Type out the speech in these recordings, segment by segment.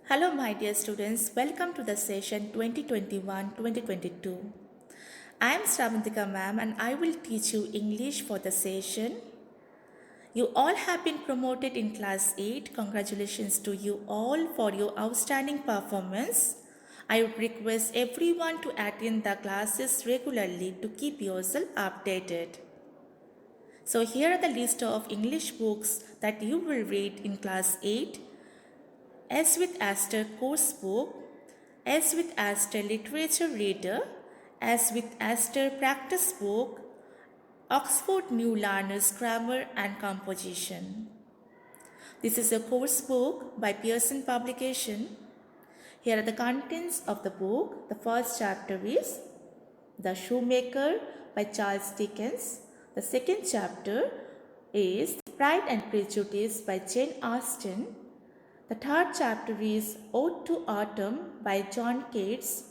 Hello, my dear students. Welcome to the session 2021-2022. I am Shravantika ma'am and I will teach you English for the session. You all have been promoted in class 8. Congratulations to you all for your outstanding performance. I would request everyone to attend the classes regularly to keep yourself updated. So here are the list of English books that you will read in class 8. S with Astor course book, S with Astor literature reader, S with Astor practice book, Oxford New Learners Grammar and Composition. This is a course book by Pearson Publication. Here are the contents of the book. The first chapter is The Shoemaker by Charles Dickens. The second chapter is Pride and Prejudice by Jane Austen. The third chapter is Ode to Autumn by John Keats.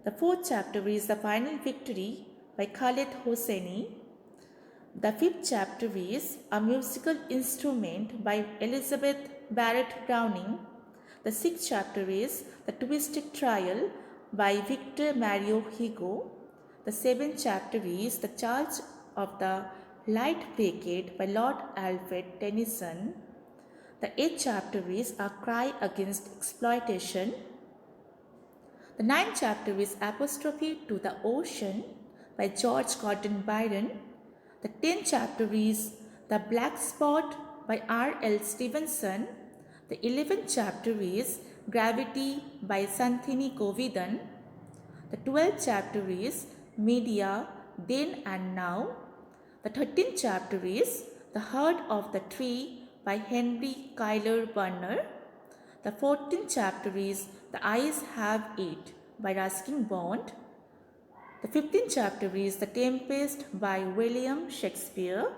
The fourth chapter is The Final Victory by Khaled Hosseini. The fifth chapter is A Musical Instrument by Elizabeth Barrett Browning. The sixth chapter is The Twisted Trial by Victor Mario Hugo. The seventh chapter is The Charge of the Light Brigade by Lord Alfred Tennyson. The eighth chapter is A Cry Against Exploitation. The ninth chapter is Apostrophe to the Ocean by George Gordon Byron. The 10th chapter is The Black Spot by R.L. Stevenson. The 11th chapter is Gravity by Santini Govidan. The 12th chapter is Media, Then and Now. The 13th chapter is The Heart of the Tree by Henry Kyler Burner. The 14th chapter is The Eyes Have It by Ruskin Bond. The 15th chapter is The Tempest by William Shakespeare.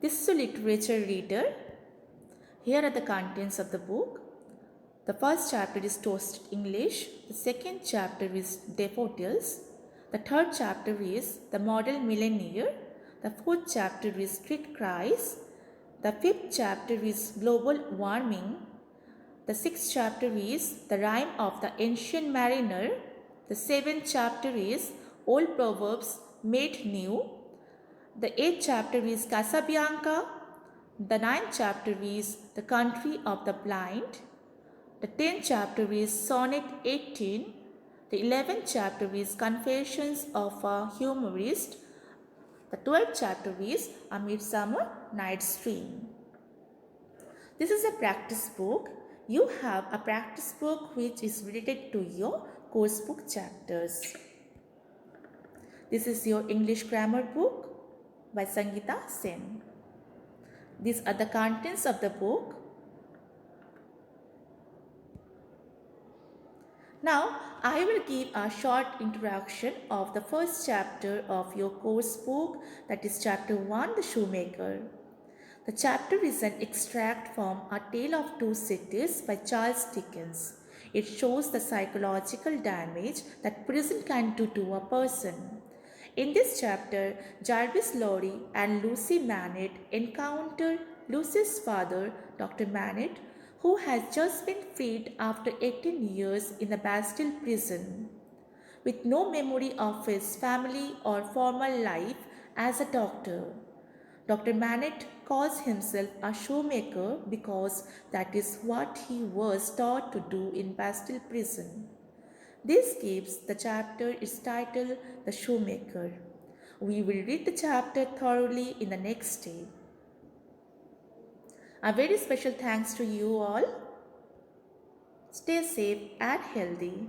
This is a literature reader. Here are the contents of the book. The first chapter is Toasted English. The second chapter is Daffodils. The third chapter is The Model Millionaire. The fourth chapter is Street Cries. The fifth chapter is Global Warming. The sixth chapter is The Rime of the Ancient Mariner. The seventh chapter is Old Proverbs Made New. The eighth chapter is Casabianca. The ninth chapter is The Country of the Blind. The 10th chapter is Sonnet 18. The 11th chapter is Confessions of a Humorist. The 12th chapter is A Midsummer Night's Dream. This is a practice book. You have a practice book which is related to your course book chapters. This is your English grammar book by Sangeeta Sen. These are the contents of the book. Now, I will give a short introduction of the first chapter of your course book, that is chapter 1, The Shoemaker. The chapter is an extract from A Tale of Two Cities by Charles Dickens. It shows the psychological damage that prison can do to a person. In this chapter, Jarvis Lorry and Lucy Manet encounter Lucy's father, Dr. Manet, who has just been freed after 18 years in the Bastille prison. With no memory of his family or formal life as a doctor, Dr. Manet calls himself a shoemaker because that is what he was taught to do in Bastille prison. This gives the chapter its title, The Shoemaker. We will read the chapter thoroughly in the next day. A very special thanks to you all. Stay safe and healthy.